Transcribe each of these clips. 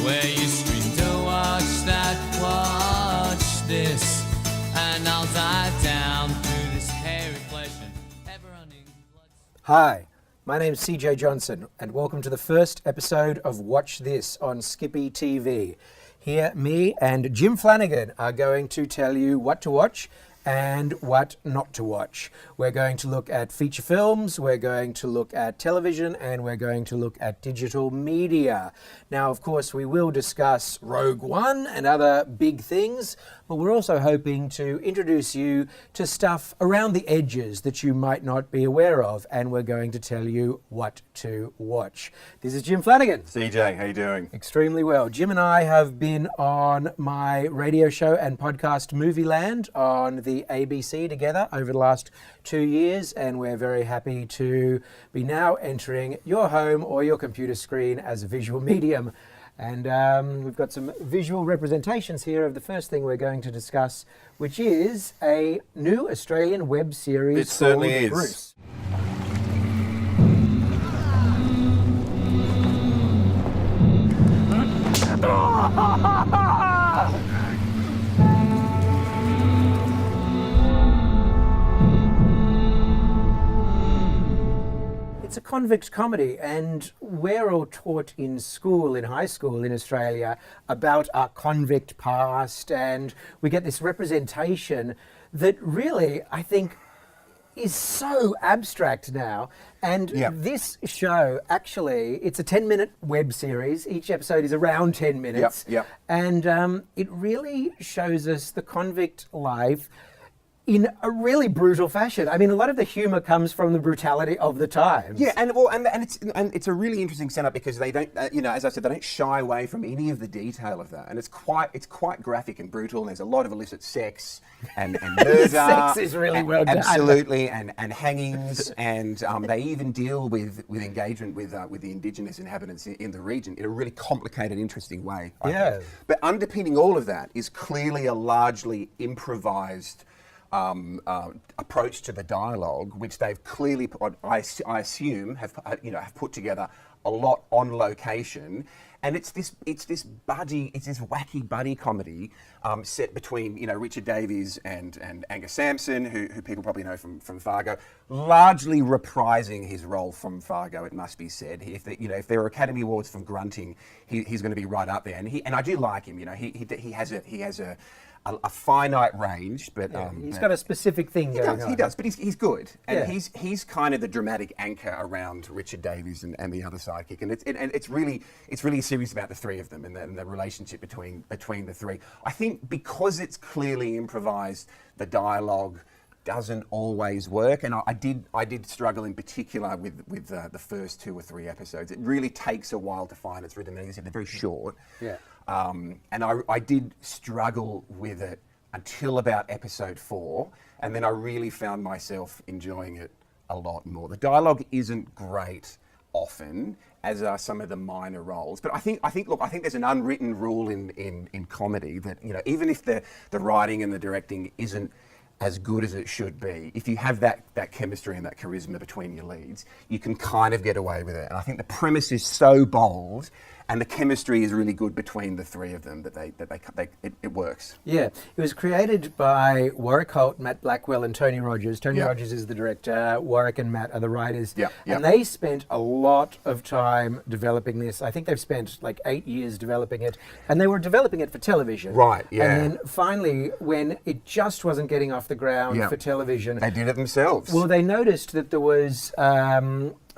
where you stream to watch that, watch this, and I'll dive down through this hairy flesh and ever-running blood. Hi, my name's CJ Johnson, and welcome to the first episode of Watch This on Skippy TV. Here, me and Jim Flanagan are going to tell you what to watch and what not to watch. We're going to look at feature films, we're going to look at television, and we're going to look at digital media. Now, of course, we will discuss Rogue One and other big things, but we're also hoping to introduce you to stuff around the edges that you might not be aware of, and we're going to tell you what to watch. This is Jim Flanagan. CJ, how you doing? Extremely well. Jim and I have been on my radio show and podcast Movie Land on the ABC together over the last 2 years, and we're very happy to be now entering your home or your computer screen as a visual medium. And we've got some visual representations here of the first thing we're going to discuss, which is a new Australian web series It certainly called is. Bruce. It's a convict comedy, and we're all taught in school, in high school in Australia, about our convict past, and we get this representation that really, I think, is so abstract now. And this show, actually, it's a 10-minute web series. Each episode is around 10 minutes. And it really shows us the convict life in a really brutal fashion. I mean, a lot of the humor comes from the brutality of the times. Yeah, and it's a really interesting setup because they don't, as I said, they don't shy away from any of the detail of that, and it's quite graphic and brutal. And there's a lot of illicit sex and murder. Sex is really well done. Absolutely, and hangings, and they even deal with engagement with the indigenous inhabitants in the region in a really complicated, interesting way. I think. But underpinning all of that is clearly a largely improvised approach to the dialogue, which they've clearly, I assume, have put together a lot on location, and it's this wacky buddy comedy set between Richard Davies and Angus Sampson, who people probably know from Fargo, largely reprising his role from Fargo. It must be said, if there are Academy Awards from grunting, he's going to be right up there, and I do like him. He has a finite range, but he's got a specific thing going on. He does, but he's good, and he's kind of the dramatic anchor around Richard Davies and the other sidekick, and it's really a series about the three of them and the relationship between the three. I think because it's clearly improvised, the dialogue doesn't always work, and I did struggle in particular with the first 2 or 3 episodes. It really takes a while to find its rhythm, and as I said, they're very short. And I did struggle with it until about episode 4, and then I really found myself enjoying it a lot more. The dialogue isn't great often, as are some of the minor roles, but I think there's an unwritten rule in comedy that even if the writing and the directing isn't as good as it should be, if you have that chemistry and that charisma between your leads, you can kind of get away with it. And I think the premise is so bold, and the chemistry is really good between the three of them that it works. Yeah, it was created by Warwick Holt, Matt Blackwell, and Tony Rogers. Tony Rogers is the director. Warwick and Matt are the writers. And they spent a lot of time developing this. I think they've spent like 8 years developing it, and they were developing it for television. Right. Yeah. And then finally, when it just wasn't getting off the ground for television, they did it themselves. Well, they noticed that there was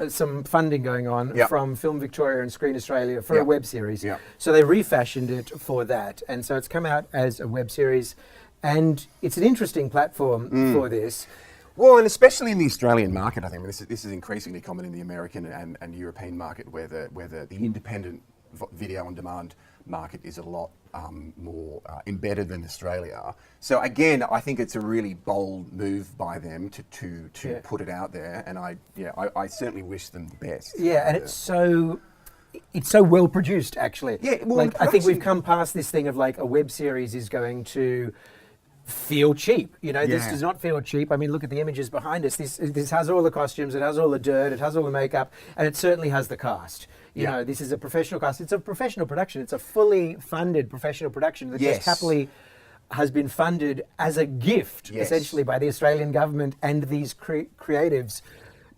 some funding going on from Film Victoria and Screen Australia for a web series. So they refashioned it for that. And so it's come out as a web series, and it's an interesting platform for this. Well, and especially in the Australian market, I think this is increasingly common in the American and European market, where the independent video on demand market is a lot more embedded than Australia. So again, I think it's a really bold move by them to put it out there, and I certainly wish them the best. Yeah, and it's so well produced, actually. Yeah, well, I think we've come past this thing of like a web series is going to feel cheap. This does not feel cheap. I mean, look at the images behind us. This has all the costumes, it has all the dirt, it has all the makeup, and it certainly has the cast. You know, this is a professional cast. It's a professional production. It's a fully funded professional production that just happily has been funded as a gift, essentially, by the Australian government and these creatives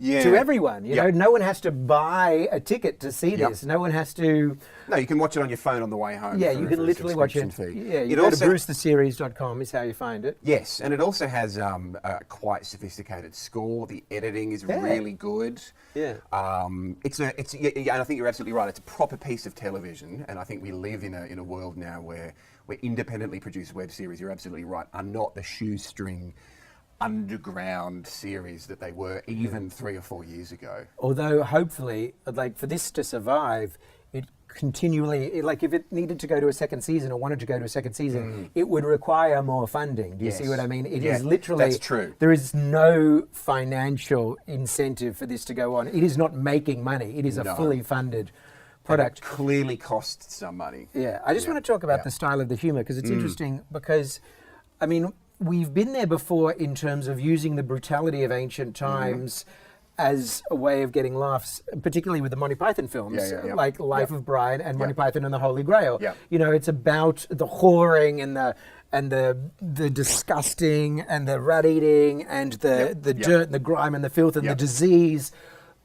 to everyone. You know, no one has to buy a ticket to see this. No one has to... No, you can watch it on your phone on the way home. Yeah, you can literally watch it. Yeah, you go to brucetheseries.com is how you find it. Yes, and it also has a quite sophisticated score. The editing is really good. Yeah. And I think you're absolutely right. It's a proper piece of television, and I think we live in a world now where independently produced web series, you're absolutely right, are not the shoestring underground series that they were even 3 or 4 years ago. Although hopefully, like, for this to survive, it continually, like, if it needed to go to a second season or wanted to go to a second season, it would require more funding. Do you see what I mean? It is literally... That's true. There is no financial incentive for this to go on. It is not making money. It is a fully funded product. And it clearly costs some money. Yeah. I just want to talk about the style of the humour, because it's interesting, because, I mean, we've been there before in terms of using the brutality of ancient times as a way of getting laughs, particularly with the Monty Python films, like Life of Brian and Monty Python and the Holy Grail. You know, it's about the whoring and the disgusting and the rat eating and the dirt and the grime and the filth and the disease.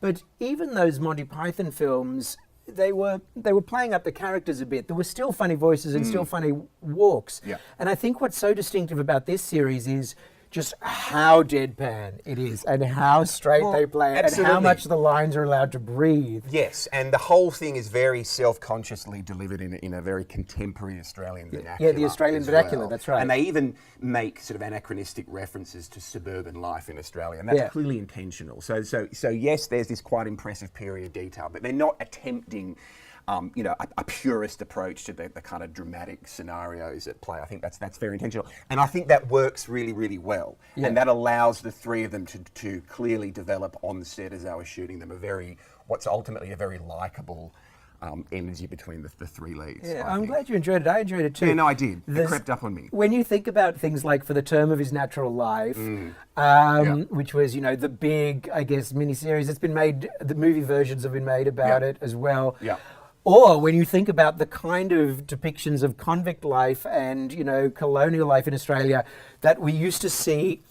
But even those Monty Python films, they were playing up the characters a bit. There were still funny voices and still funny walks. And I think what's so distinctive about this series is just how deadpan it is and how straight they play it and how much the lines are allowed to breathe. Yes, and the whole thing is very self-consciously delivered in a very contemporary Australian vernacular. Yeah, the Australian vernacular, that's right. And they even make sort of anachronistic references to suburban life in Australia, and that's clearly intentional. So yes, there's this quite impressive period detail, but they're not attempting a purist approach to the kind of dramatic scenarios at play. I think that's very intentional. And I think that works really, really well. And that allows the three of them to clearly develop on the set as they were shooting them what's ultimately a very likeable energy between the three leads. Yeah, I'm glad you enjoyed it. I enjoyed it too. Yeah, no, I did. It crept up on me. When you think about things like For the Term of His Natural Life, which was, the big, I guess, miniseries, it's been made, the movie versions have been made about it as well. Yeah. Or when you think about the kind of depictions of convict life and, colonial life in Australia that we used to see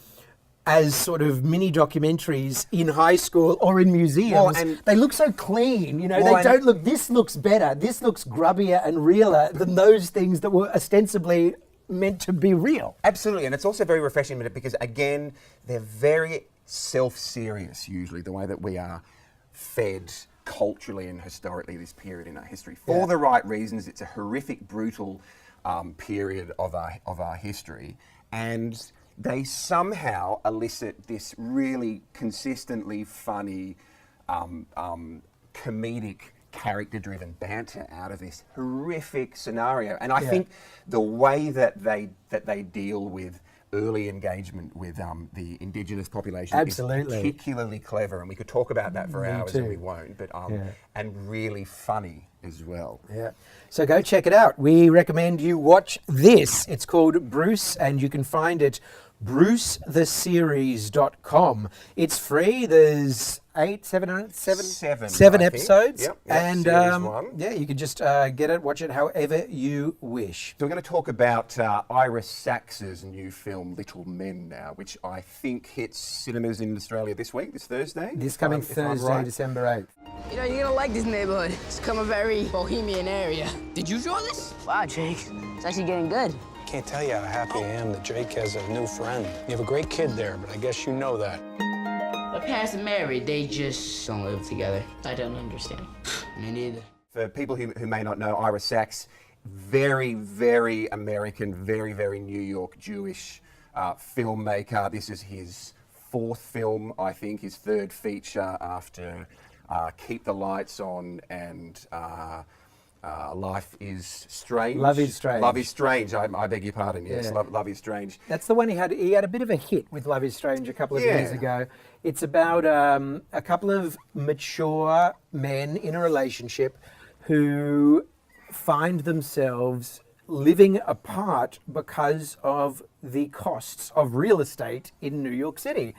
as sort of mini documentaries in high school or in museums, and they look so clean, they don't look, this looks better, this looks grubbier and realer than those things that were ostensibly meant to be real. Absolutely, and it's also very refreshing because, again, they're very self-serious usually, the way that we are fed culturally and historically this period in our history for the right reasons. It's a horrific, brutal period of our history, and they somehow elicit this really consistently funny, comedic, character-driven banter out of this horrific scenario. And I think the way that they deal with early engagement with the Indigenous population is particularly clever, and we could talk about that for hours and we won't, but and really funny as well. Yeah. So go check it out. We recommend you watch this. It's called Bruce, and you can find it brucetheseries.com. It's free. There's seven episodes. Yep, and you can just get it, watch it however you wish. So we're going to talk about Ira Sachs's new film Little Men now, which I think hits cinemas in Australia this Thursday. This coming Thursday, December 8th. You're going to like this neighborhood. It's become a very bohemian area. Did you draw this? Wow, Jake. It's actually getting good. Can't tell you how happy I am that Jake has a new friend. You have a great kid there, but I guess you know that. My parents are married. They just don't live together. I don't understand. Me neither. For people who may not know, Ira Sachs, very, very American, very, very New York Jewish filmmaker. This is his fourth film, I think, his third feature after Keep the Lights On and Life is Strange. Love is Strange. Love is Strange. I beg your pardon. Yes, Love is Strange. That's the one he had. He had a bit of a hit with Love is Strange a couple of years ago. It's about a couple of mature men in a relationship who find themselves living apart because of the costs of real estate in New York City.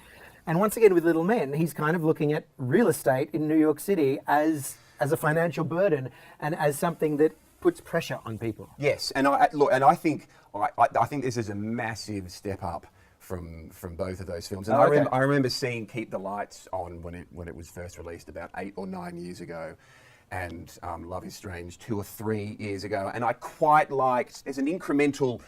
And once again, with Little Men, he's kind of looking at real estate in New York City as as a financial burden and as something that puts pressure on people. Yes, and I think this is a massive step up from both of those films. And I remember seeing Keep the Lights On when it was first released about 8 or 9 years ago, and Love Is Strange 2 or 3 years ago. And I quite liked. There's an incremental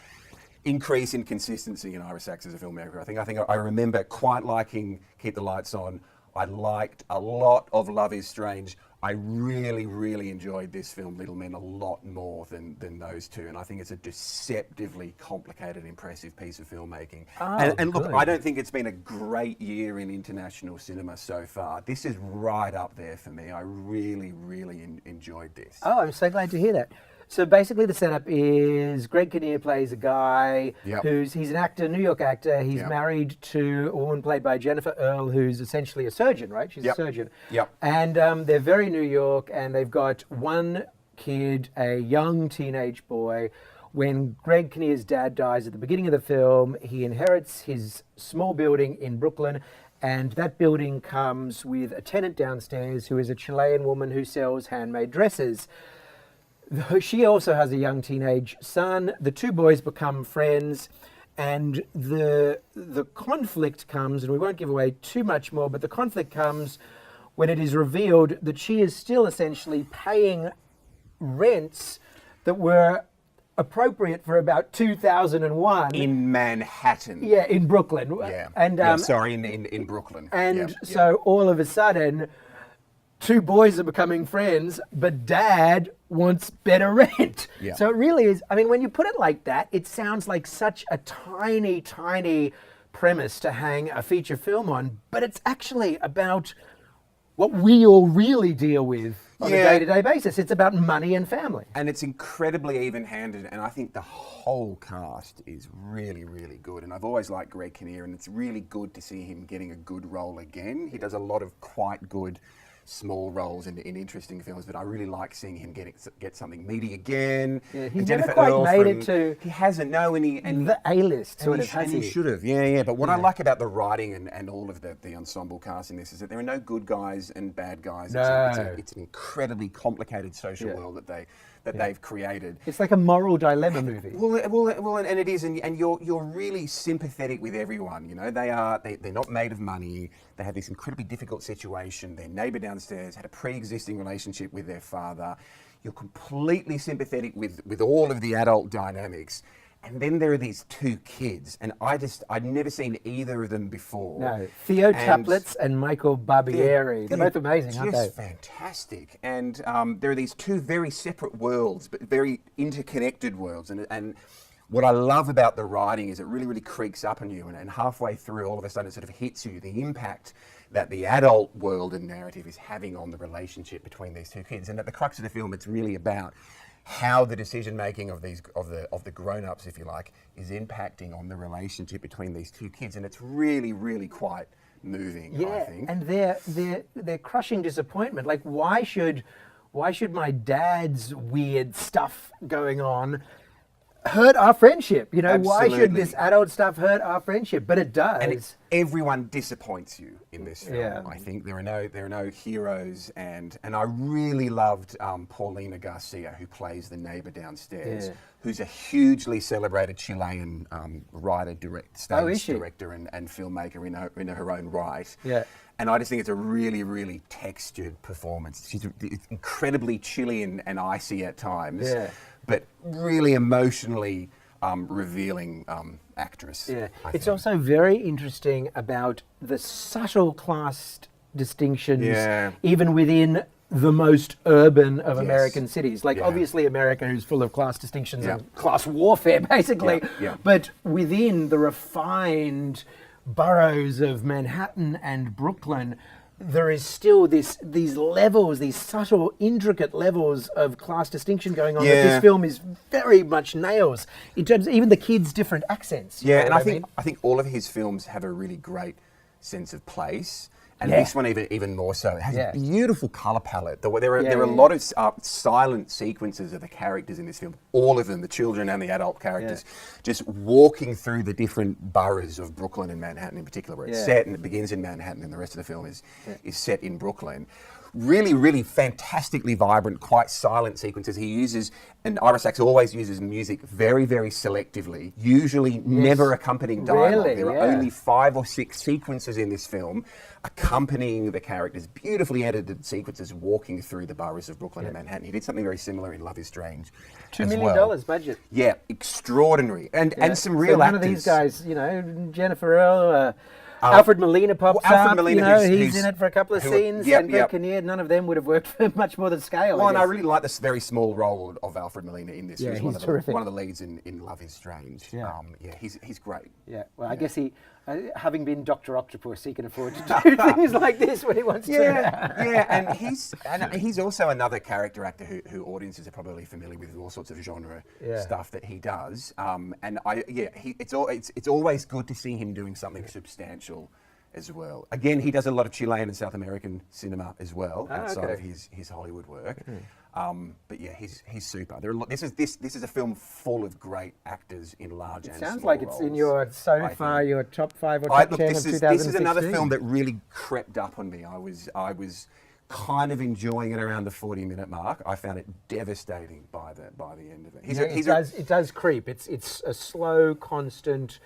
increase in consistency in Ira Sachs as a filmmaker. I think I remember quite liking Keep the Lights On. I liked a lot of Love Is Strange. I really, really enjoyed this film, Little Men, a lot more than those two. And I think it's a deceptively complicated, impressive piece of filmmaking. And look, I don't think it's been a great year in international cinema so far. This is right up there for me. I really, really enjoyed this. Oh, I'm so glad to hear that. So basically the setup is Greg Kinnear plays a guy he's an actor, New York actor. He's married to a woman played by Jennifer Earle, who's essentially a surgeon, right? She's a surgeon. And they're very New York, and they've got one kid, a young teenage boy. When Greg Kinnear's dad dies at the beginning of the film, he inherits his small building in Brooklyn, and that building comes with a tenant downstairs who is a Chilean woman who sells handmade dresses. She also has a young teenage son. The two boys become friends, and the conflict comes, and we won't give away too much more, but the conflict comes when it is revealed that she is still essentially paying rents that were appropriate for about 2001 in Manhattan. Yeah, in Brooklyn. Yeah. And in Brooklyn. And so all of a sudden, two boys are becoming friends, but dad wants better rent. Yeah. So it really is, I mean, when you put it like that, it sounds like such a tiny, tiny premise to hang a feature film on, but it's actually about what we all really deal with on a day-to-day basis. It's about money and family. And it's incredibly even-handed, and I think the whole cast is really, really good. And I've always liked Greg Kinnear, and it's really good to see him getting a good role again. He does a lot of quite good small roles in interesting films, but I really like seeing him get something meaty again. Yeah, he's never quite made it to. He hasn't, no, and the A-list sort of has he should have, yeah. But what I like about the writing and all of the ensemble cast in this is that there are no good guys and bad guys. No. It's an incredibly complicated social world that they've created. It's like a moral dilemma movie. Well, and it is, and you're really sympathetic with everyone. You know, they're not made of money. They have this incredibly difficult situation. Their neighbour downstairs had a pre-existing relationship with their father. You're completely sympathetic with all of the adult dynamics. And then there are these two kids, and I'd never seen either of them before. No, Theo Chaplitz and Michael Barbieri. They're both amazing, aren't they? Just fantastic. And there are these two very separate worlds, but very interconnected worlds. And what I love about the writing is it really, really creaks up on you, and halfway through, all of a sudden, it sort of hits you, the impact that the adult world and narrative is having on the relationship between these two kids. And at the crux of the film, it's really about how the decision making of the grown-ups, if you like, is impacting on the relationship between these two kids, and it's really, really quite moving. I think. And their crushing disappointment. Like, why should my dad's weird stuff going on hurt our friendship? You know, why should this adult stuff hurt our friendship? But it does. And everyone disappoints you in this film. I think there are no heroes, and I really loved Paulina Garcia, who plays the neighbor downstairs, who's a hugely celebrated Chilean writer, stage director, and filmmaker in her own right. Yeah. And I just think it's a really, really textured performance. She's incredibly Chilean and icy at times, but really emotionally revealing actress. Yeah, it's also very interesting about the subtle class distinctions, even within the most urban of American cities. Like, obviously America is full of class distinctions and class warfare, basically. But within the refined boroughs of Manhattan and Brooklyn, there is still these levels, these subtle, intricate levels of class distinction going on that this film is very much nails in terms of even the kids' different accents. Yeah, and I think all of his films have a really great sense of place. And this one even more so. It has a beautiful colour palette. There are a lot of silent sequences of the characters in this film. All of them, the children and the adult characters, just walking through the different boroughs of Brooklyn and Manhattan in particular, where it's set, and it begins in Manhattan, and the rest of the film is set in Brooklyn. really, really fantastically vibrant, quite silent sequences. He uses, and Ira Sachs always uses music very, very selectively, usually never accompanying dialogue. Really? There are only 5 or 6 sequences in this film accompanying the characters, beautifully edited sequences walking through the boroughs of Brooklyn and Manhattan. He did something very similar in Love is Strange. $2 as million well. budget. Yeah, extraordinary. And some real so none actors. of these guys, you know, Jennifer Earl, Alfred Molina pops Alfred up, Molina, you know, who's- he's in it for a couple of scenes, yep, and yep. Kinnear, none of them would have worked for much more than scale. Well, and I guess. really like this very small role of Alfred Molina in this. Yeah, He's he's terrific. one of the leads in Love is Strange. Yeah. He's great. Yeah, well, I guess he, having been Dr. Octopus, he can afford to do things like this when he wants to. Yeah, and he's also another character actor who audiences are probably familiar with all sorts of genre stuff that he does. It's always good to see him doing something substantial as well. Again, he does a lot of Chilean and South American cinema as well, outside of his Hollywood work. But yeah, he's super. This is a film full of great actors in large and small Sounds like it's in roles, your top 5 or top 10 of 2016. This is another film that really crept up on me. I was kind of enjoying it around the 40-minute mark. I found it devastating by the end of it. It does creep. It's a slow, constant,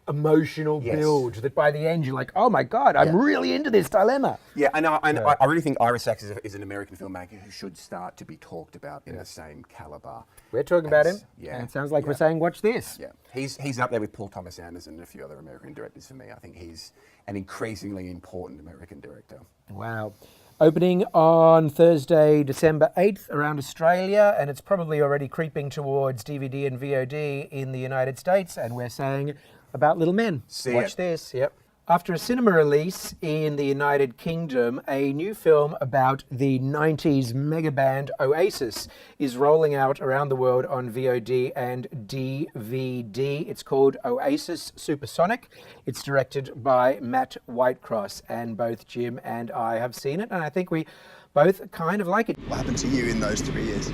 emotional build that by the end you're like, oh my God, I'm really into this dilemma. Yeah, I really think Ira Sachs is an American filmmaker who should start to be talked about in the same caliber. We're talking about him. Yeah, And it sounds like we're saying, watch this. Yeah, he's up there with Paul Thomas Anderson and a few other American directors for me. I think he's an increasingly important American director. Wow. Opening on Thursday, December 8th around Australia, and it's probably already creeping towards DVD and VOD in the United States, and we're saying about Little Men. Watch this, yep. After a cinema release in the United Kingdom, a new film about the 90s mega band Oasis is rolling out around the world on VOD and DVD. It's called Oasis Supersonic. It's directed by Matt Whitecross, and both Jim and I have seen it, and I think we both kind of like it. What happened to you in those 3 years?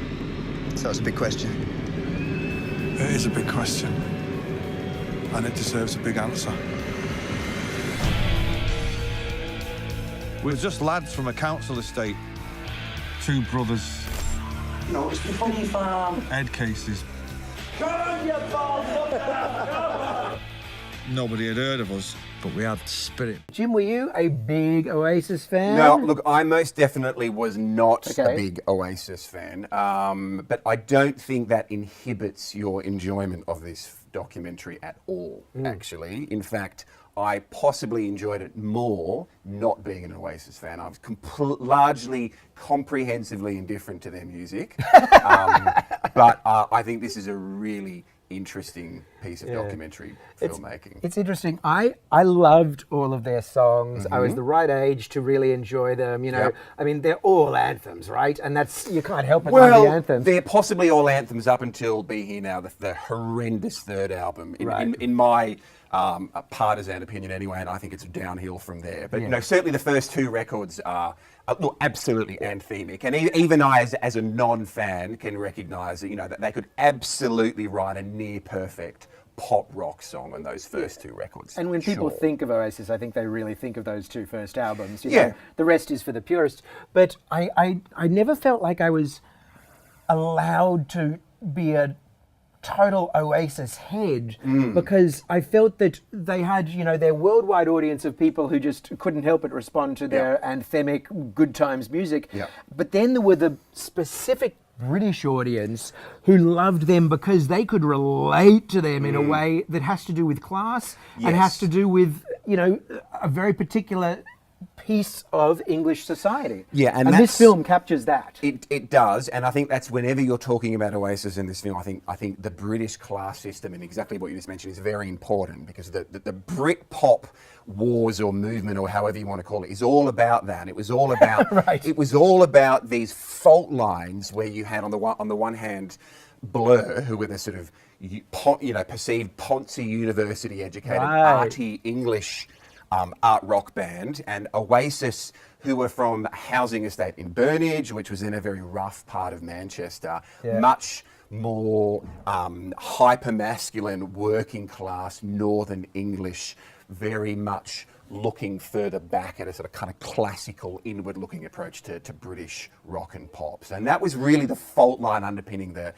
So it's a big question. It is a big question, and it deserves a big answer. We're just lads from a council estate. 2 brothers. No, it's the funny farm. Head cases. Nobody had heard of us, but we had spirit. Jim, were you a big Oasis fan? No, look, I most definitely was not a big Oasis fan, but I don't think that inhibits your enjoyment of this documentary at all, actually. In fact, I possibly enjoyed it more not being an Oasis fan. I was largely comprehensively indifferent to their music, but I think this is a really interesting piece of documentary filmmaking. It's interesting. I loved all of their songs. I was the right age to really enjoy them. You know, I mean, they're all anthems, right? And that's, you can't help but love the anthems. They're possibly all anthems up until Be Here Now, the horrendous third album. In my partisan opinion anyway, and I think it's downhill from there. But you know, certainly the first 2 records are absolutely anthemic, and even I, as a non-fan, can recognise that, you know, that they could absolutely write a near perfect pop rock song on those first 2 records. And when people think of Oasis, I think they really think of those 2 first albums. You know, the rest is for the purists. But I never felt like I was allowed to be a total Oasis head, because I felt that they had, you know, their worldwide audience of people who just couldn't help but respond to their anthemic good times music. But then there were the specific British audience who loved them because they could relate to them in a way that has to do with class and has to do with, you know, a very particular piece of English society. Yeah, and this film captures that. It does, and I think that's whenever you're talking about Oasis in this film, I think the British class system and exactly what you just mentioned is very important, because the Brit pop wars or movement, or however you want to call it, is all about that. It was all about it was all about these fault lines where you had on the one hand Blur, who were the sort of perceived Ponzi University educated arty English art rock band, and Oasis, who were from a housing estate in Burnage, which was in a very rough part of Manchester, much more hyper-masculine, working class, northern English, very much looking further back at a sort of kind of classical inward-looking approach to British rock and pop. And that was really the fault line underpinning the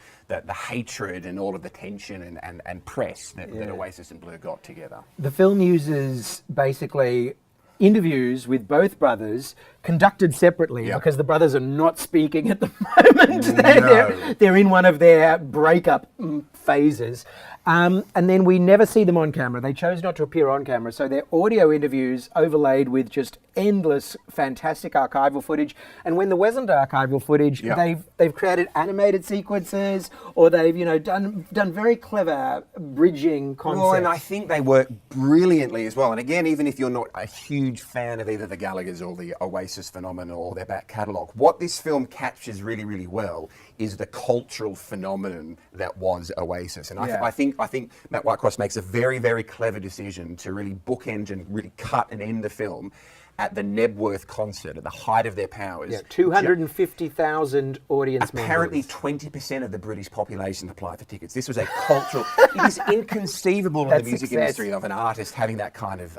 hatred and all of the tension and press that Oasis and Blur got together. The film uses basically interviews with both brothers conducted separately because the brothers are not speaking at the moment. They're in one of their breakup phases. And then we never see them on camera. They chose not to appear on camera. So they're audio interviews overlaid with just endless, fantastic archival footage. And when there wasn't archival footage, they've created animated sequences, or they've done very clever bridging concepts. Well, and I think they work brilliantly as well. And again, even if you're not a huge fan of either the Gallaghers or the Oasis phenomenon or their back catalogue, what this film captures really, really well is the cultural phenomenon that was Oasis. And I think Matt Whitecross makes a very, very clever decision to really bookend and really cut and end the film at the Nebworth concert, at the height of their powers. Yeah, 250,000 audience Apparently members. 20% of the British population applied for tickets. This was a cultural... It is inconceivable in the music industry of an artist having that kind of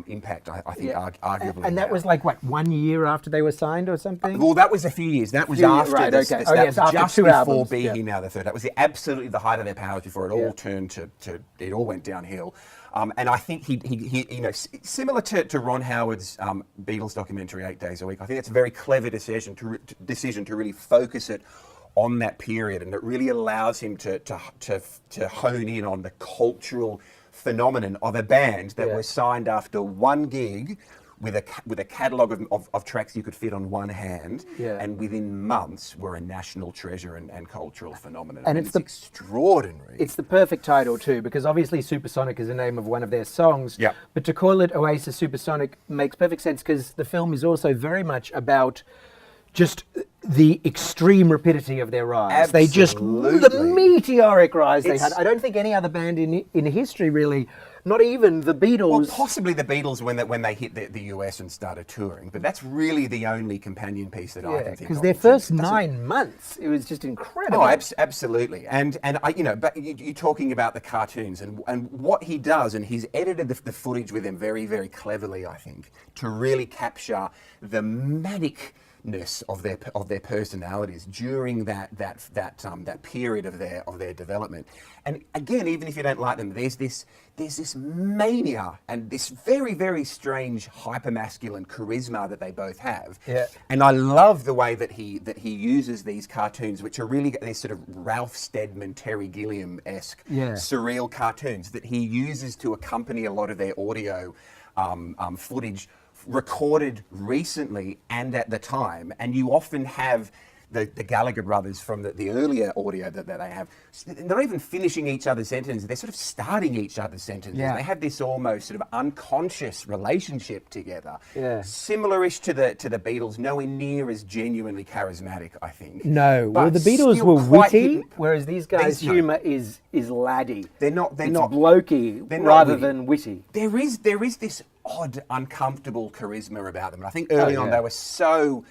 impact, I think, arguably. And that was like, what, 1 year after they were signed or something? Well, that was a few years. That was after... Right, okay. That was after just two before albums. Be Here Now the Third. That was absolutely the height of their powers before it all turned to... It all went downhill. And I think he similar to Ron Howard's Beatles documentary 8 Days a Week, I think it's a very clever decision to really focus it on that period, and it really allows him to hone in on the cultural phenomenon of a band that was signed after one gig with a catalogue of tracks you could fit on one hand, and within months were a national treasure and cultural phenomenon. And it's extraordinary. It's the perfect title too, because obviously Supersonic is the name of one of their songs, but to call it Oasis Supersonic makes perfect sense because the film is also very much about just the extreme rapidity of their rise. Absolutely. The meteoric rise they had. I don't think any other band in history really, not even the Beatles. Well, possibly the Beatles when they hit the US and started touring, but that's really the only companion piece that I can think of. Because their first 9 months, it was just incredible. Oh, absolutely. And but you're talking about the cartoons and what he does, and he's edited the footage with them very, very cleverly, I think, to really capture the manicness of their personalities during that period of their development. And again, even if you don't like them, there's this mania and this very, very strange hypermasculine charisma that they both have. Yeah. And I love the way that he uses these cartoons, which are really these sort of Ralph Steadman, Terry Gilliam-esque surreal cartoons that he uses to accompany a lot of their audio footage recorded recently and at the time. And you often have the Gallagher brothers from the earlier audio that they have, they're not even finishing each other's sentences, they're sort of starting each other's sentences. They have this almost sort of unconscious relationship together. Similar-ish to the Beatles, nowhere near as genuinely charismatic, I think. No, well, the Beatles were witty, whereas these guys' humour is laddie. They're not blokey rather than witty. There is this odd, uncomfortable charisma about them. And I think early on they were so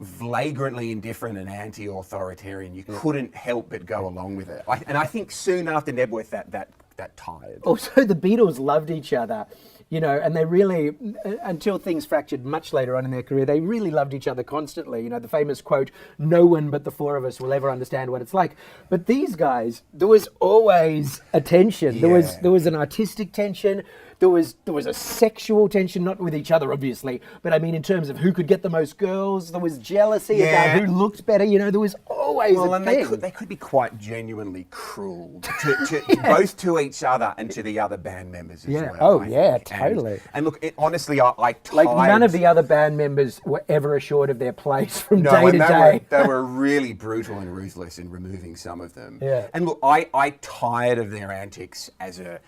flagrantly indifferent and anti-authoritarian, you couldn't help but go along with it. And I think soon after Nebworth, that tired. Also, the Beatles loved each other, and they really, until things fractured much later on in their career, they really loved each other constantly. The famous quote, "No one but the four of us will ever understand what it's like." But these guys, there was always a tension. There was an artistic tension. There was a sexual tension, not with each other, obviously, but I mean in terms of who could get the most girls. There was jealousy about who looked better. There was always a thing. They could be quite genuinely cruel, to both to each other and to the other band members as well. Oh, yeah, totally. And look, honestly, I like none of the other band members were ever assured of their place from day to day. They were really brutal and ruthless in removing some of them. Yeah. And look, I tired of their antics as a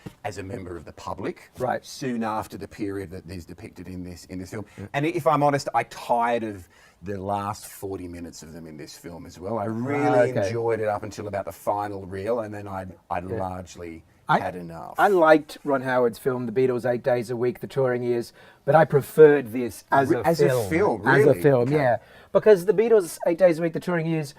member of the public. Right. Soon after the period that is depicted in this film. And if I'm honest, I tired of the last 40 minutes of them in this film as well. I really enjoyed it up until about the final reel, and then I'd largely had enough. I liked Ron Howard's film, The Beatles 8 Days a Week, The Touring Years, but I preferred this as a film. Really? As a film, yeah. Because The Beatles 8 Days a Week, The Touring Years,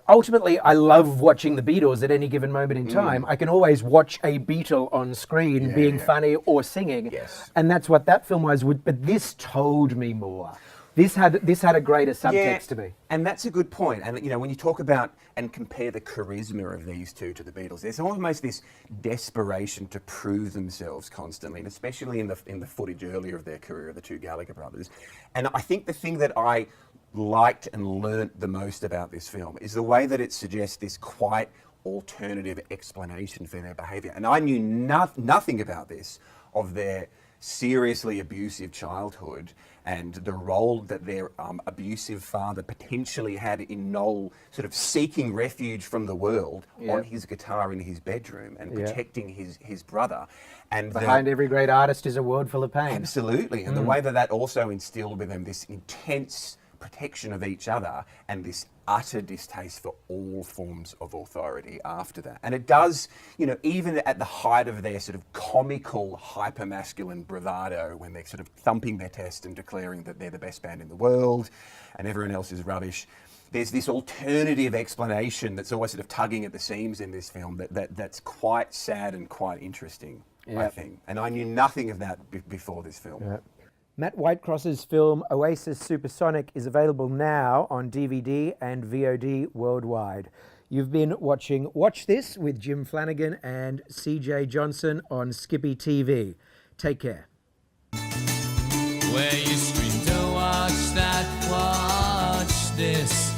ultimately, I love watching the Beatles at any given moment in time. I can always watch a Beatle on screen being funny or singing. Yes. And that's what that film was. But this told me more. This had a greater subtext to me. And that's a good point. And when you talk about and compare the charisma of these two to the Beatles, there's almost this desperation to prove themselves constantly, and especially in the footage earlier of their career, the two Gallagher brothers. And I think the thing that I liked and learnt the most about this film is the way that it suggests this quite alternative explanation for their behaviour. And I knew nothing about this, of their seriously abusive childhood and the role that their abusive father potentially had in Noel sort of seeking refuge from the world on his guitar in his bedroom and protecting his brother. And Behind every great artist is a world full of pain. Absolutely. And the way that also instilled with them this intense protection of each other and this utter distaste for all forms of authority after that. And it does, even at the height of their sort of comical, hyper-masculine bravado, when they're sort of thumping their chest and declaring that they're the best band in the world and everyone else is rubbish, there's this alternative explanation that's always sort of tugging at the seams in this film that's quite sad and quite interesting, I think. And I knew nothing of that before this film. Yep. Matt Whitecross's film Oasis Supersonic is available now on DVD and VOD worldwide. You've been watching Watch This with Jim Flanagan and CJ Johnson on Skippy TV. Take care. Where you scream to watch that, watch this.